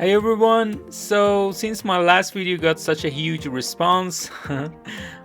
Hey everyone, so since my last video got such a huge response,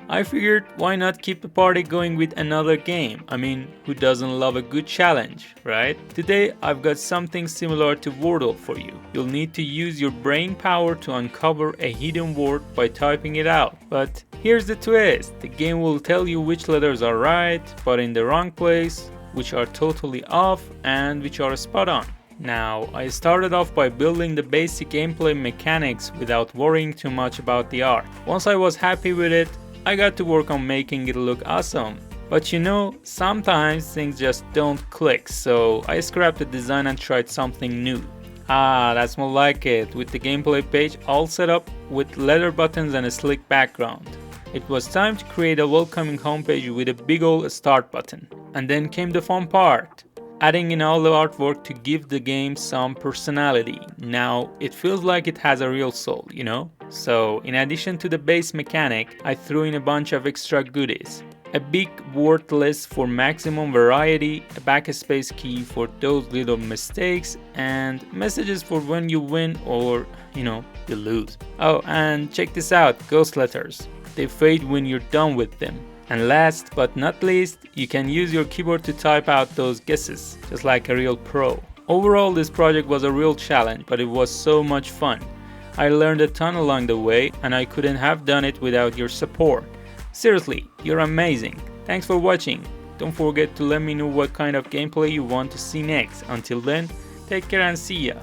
I figured why not keep the party going with another game. I mean, who doesn't love a good challenge, right? Today I've got something similar to Wordle for you. You'll need to use your brain power to uncover a hidden word by typing it out. But here's the twist, the game will tell you which letters are right, but in the wrong place, which are totally off, and which are spot on. Now, I started off by building the basic gameplay mechanics without worrying too much about the art. Once I was happy with it, I got to work on making it look awesome. But you know, sometimes things just don't click, so I scrapped the design and tried something new. That's more like it, with the gameplay page all set up with letter buttons and a slick background. It was time to create a welcoming homepage with a big old start button. And then came the fun part, adding in all the artwork to give the game some personality. Now, it feels like it has a real soul, you know? So, in addition to the base mechanic, I threw in a bunch of extra goodies. A big word list for maximum variety, a backspace key for those little mistakes, and messages for when you win or, you lose. Oh, and check this out, ghost letters. They fade when you're done with them. And last but not least, you can use your keyboard to type out those guesses, just like a real pro. Overall, this project was a real challenge, but it was so much fun. I learned a ton along the way, and I couldn't have done it without your support. Seriously, you're amazing. Thanks for watching. Don't forget to let me know what kind of gameplay you want to see next. Until then, take care and see ya.